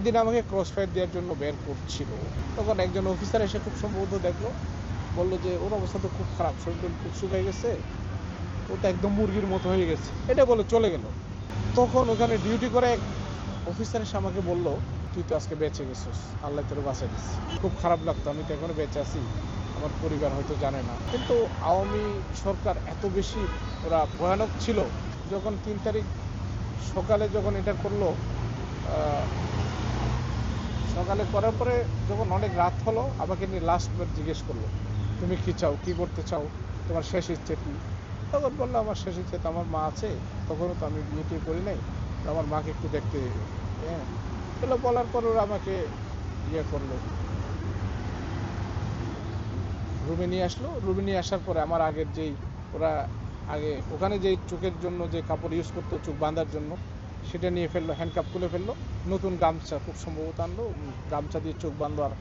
একদিন আমাকে cross fire দেওয়ার জন্য বের করছিল, তখন একজন অফিসার এসে খুব সম্ভবত দেখলো, বললো যে ওর অবস্থা তো খুব খারাপ, শরীর খুব শুকিয়ে গেছে, ও তো একদম মুরগির মতো হয়ে গেছে, এটা বলে চলে গেল। তখন ওখানে ডিউটি করে এক অফিসার এসে আমাকে বললো, তুই তো আজকে বেঁচে গেছিস, আল্লাহ তোর বাঁচাই দিচ্ছে। খুব খারাপ লাগতো, আমি তো এখনো বেঁচে আছি, আমার পরিবার হয়তো জানে না। কিন্তু আওয়ামী সরকার এত বেশি ওরা ভয়ানক ছিল, যখন 3 তারিখ সকালে যখন এটা করলো, সকালে করার পরে যখন অনেক রাত হলো, আমাকে নিয়ে লাস্টবার জিজ্ঞেস করলো, তুমি কি চাও, কি করতে চাও, তোমার শেষ ইচ্ছে কি? তখন বললো, আমার শেষ ইচ্ছে তো আমার মা আছে, তখনও তো আমি বিয়ে টিয়ে করি নাই, তো আমার মাকে একটু দেখতে দিবে। হ্যাঁ, এগুলো বলার পর ওরা আমাকে ইয়ে করলো, রুমে নিয়ে আসলো। রুমে নিয়ে আসার পরে আমার আগের যেই ওরা আগে ওখানে যেই চোখের জন্য যে কাপড় ইউজ করতো চোখ বাঁধার জন্য, সেটা নিয়ে ফেললো, হ্যান্ডকাপ খুলে ফেললো, নতুন গামছা খুব সম্ভবত আনলো, গামছা দিয়ে চোখ বাঁধলো আর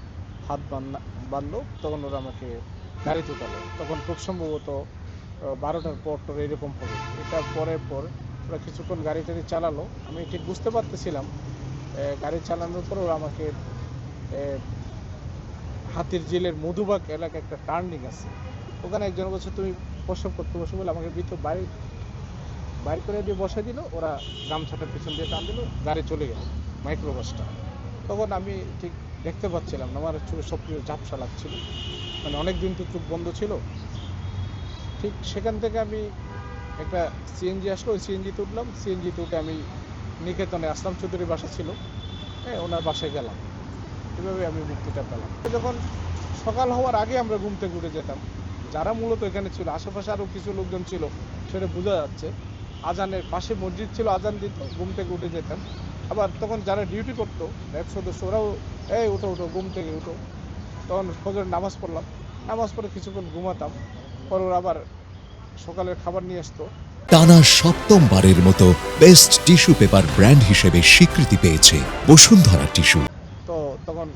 হাত বাঁধলো। তখন ওরা আমাকে গাড়িতে উঠালো, তখন খুব সম্ভবত 12টার পর টর এরকম হবে। এটার পরের পর ওরা কিছুক্ষণ গাড়ি টাড়ি চালালো, আমি ঠিক বুঝতে পারতেছিলাম। গাড়ি চালানোর পর ওরা আমাকে হাতির ঝিলের মধুবাগ এলাকায় একটা টার্নিং আছে, ওখানে একজন বলছে তুমি প্রসব করতে বসে বলে আমাকে ভিতর বাইর করে দিয়ে বসে দিল। ওরা গামছাটার পিছন দিয়ে টান দিল, গাড়ি চলে গেল, মাইক্রোবাসটা। তখন আমি ঠিক দেখতে পাচ্ছিলাম না, আমার চোখে সব কিছু ঝাপসা লাগছিল, মানে অনেকদিন তো চোখ বন্ধ ছিল। ঠিক সেখান থেকে আমি একটা সিএনজি আসলো, ওই সিএনজিতে উঠলাম, সিএনজিতে উঠে আমি নিকেতনে আসলাম চৌধুরীর বাসা ছিল, হ্যাঁ, ওনার বাসায় গেলাম। এভাবে আমি মুক্তিটা পেলাম। যখন সকাল হওয়ার আগে আমরা ঘুম থেকে উঠে যেতাম, যারা মূলত এখানে ছিল, আশেপাশে আরও কিছু লোকজন ছিল, সেটা বোঝা যাচ্ছে। আজানের পাশে মসজিদ ছিল, আজান দিত, ঘুম থেকে উঠে যেতাম। আবার তখন যারা ডিউটি করতো এক সদস্য, ওরাও এই উঠো উঠো, ঘুম থেকে উঠো। তখন ফজরের নামাজ পড়লাম, নামাজ পড়ে কিছুক্ষণ ঘুমাতাম, পর ওরা আবার সকালের খাবার নিয়ে আসতো। টানা সপ্তমবারের মতো বেস্ট টিস্যু পেপার ব্র্যান্ড হিসেবে স্বীকৃতি পেয়েছে বসুন্ধরা টিস্যু। তো তখন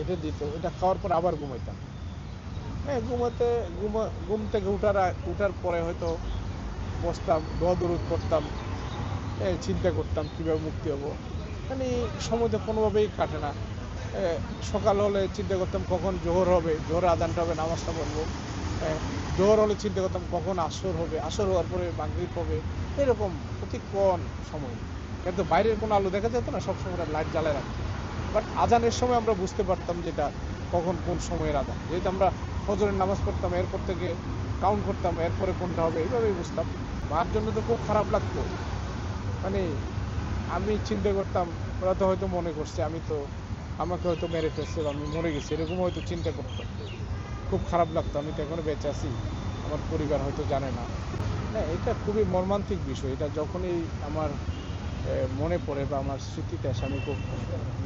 এটা দিত, এটা খাওয়ার পর আবার ঘুমাইতাম। হ্যাঁ, ঘুম থেকে উঠার পরে হয়তো বসতাম, দোয়া দরুদ করতাম, চিন্তা করতাম কীভাবে মুক্তি হবো। মানে সময় তো কোনোভাবেই কাটে না। সকাল হলে চিন্তা করতাম কখন জোহর হবে, জোহর আজানটা হবে, নামাজটা পড়বো। জোহর হলে চিন্তা করতাম কখন আসর হবে, আসর হওয়ার পরে মাগরিব হবে। এরকম প্রতিক্ষণ সময়, কিন্তু বাইরের কোনো আলো দেখা যেত না, সবসময় লাইট জ্বালায় রাখতো। বাট আজানের সময় আমরা বুঝতে পারতাম যেটা কখন কোন সময়ের আজান, যেহেতু আমরা ফজরের নামাজ পড়তাম, এরপর থেকে কাউন্ট করতাম, এরপরে কোনটা হবে, এইভাবেই বুঝতাম। মার জন্য তো খুব খারাপ লাগতো, মানে আমি চিন্তা করতাম ওরা তো হয়তো মনে করছে আমাকে হয়তো মেরে ফেলছে, আমি মরে গেছি, এরকম হয়তো চিন্তা করতাম। খুব খারাপ লাগতো, আমি তো এখনো বেঁচে আছি, আমার পরিবার হয়তো জানে না। হ্যাঁ, এটা খুবই মর্মান্তিক বিষয়। এটা যখনই আমার মনে পড়ে বা আমার স্মৃতিতে আসে, আমি খুব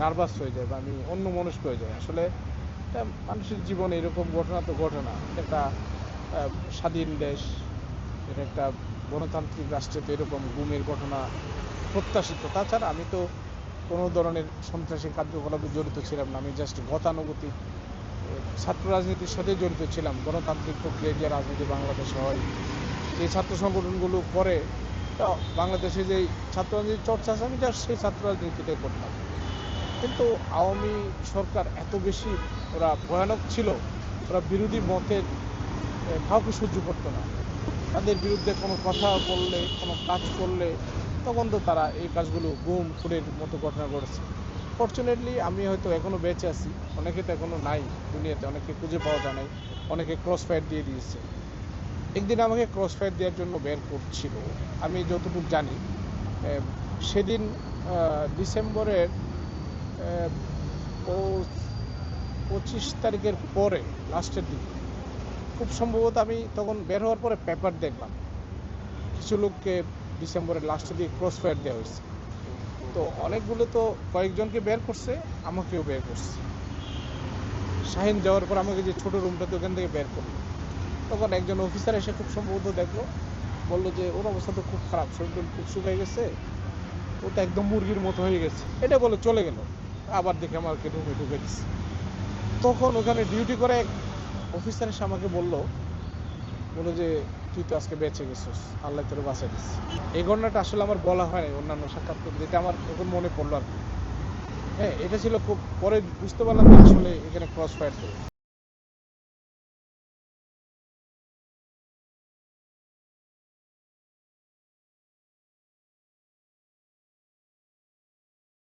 নার্ভাস হয়ে যাই বা আমি অন্যমনস্ক হয়ে যাই। আসলে মানুষের জীবনে এরকম ঘটনা তো ঘটে না। একটা স্বাধীন দেশ, এটা একটা গণতান্ত্রিক রাষ্ট্রে তো এরকম গুমের ঘটনা প্রত্যাশিত। তাছাড়া আমি তো কোনো ধরনের সন্ত্রাসী কার্যকলাপে জড়িত ছিলাম না, আমি জাস্ট গতানুগতিক ছাত্র রাজনীতির সাথে জড়িত ছিলাম। গণতান্ত্রিক প্রক্রিয়া যে রাজনীতি বাংলাদেশে হয়, যে ছাত্র সংগঠনগুলো করে, বাংলাদেশে যেই ছাত্র রাজনীতির চর্চা আছে, আমি জাস্ট সেই ছাত্র রাজনীতিটাই করতাম। কিন্তু আওয়ামী সরকার এত বেশি ওরা ভয়ানক ছিল, ওরা বিরোধী মতের কাউকে সহ্য করতো না। তাদের বিরুদ্ধে কোনো কথা বললে, কোনো কাজ করলে, তখন তো তারা এই কাজগুলো গুম খুনের মতো ঘটনা ঘটেছে। ফর্চুনেটলি আমি হয়তো এখনও বেঁচে আছি, অনেকে তো এখনও নাই দুনিয়াতে, অনেকে খুঁজে পাওয়া যায় নাই, অনেকে ক্রস ফায়ার দিয়ে দিয়েছে। একদিন আমাকে ক্রস ফায়ার দেওয়ার জন্য বের করছিল, আমি যতটুকু জানি। সেদিন ডিসেম্বরের 25 তারিখের পরে, লাস্টের দিকে খুব সম্ভবত, আমি তখন বের হওয়ার পরে পেপার দেখলাম কিছু লোককে ডিসেম্বরের লাস্টের দিকে ক্রস ফায়ার দেওয়া হয়েছে। তো অনেকগুলো তো কয়েকজনকে বের করছে, আমাকেও বের করছে। শাহিন যাওয়ার পর আমাকে যে ছোটো রুমটাতে, ওখান থেকে বের করলো। তখন একজন অফিসার এসে খুব সম্ভবত দেখলো, বললো যে ওর অবস্থা তো খুব খারাপ, শরীর খুব শুকিয়ে গেছে, ও তো একদম মুরগির মতো হয়ে গেছে, এটা বলে চলে গেল। আবার দেখে আমাকে রুমে ঢুকে দিচ্ছে। তখন ওখানে ডিউটি করে এক অফিসার এসে আমাকে বললো যে তুই তো আজকে বেঁচে গেছিস, আল্লাহ তোর বাঁচাই দিচ্ছে। এই ঘটনাটা আসলে আমার বলা হয় নাই অন্যান্য সাক্ষাৎকার, যেটা আমার এখন মনে পড়লো আর কি। হ্যাঁ, এটা ছিল খুব পরে বুঝতে পারলাম যে আসলে এখানে ক্রস ফায়ার ছিল।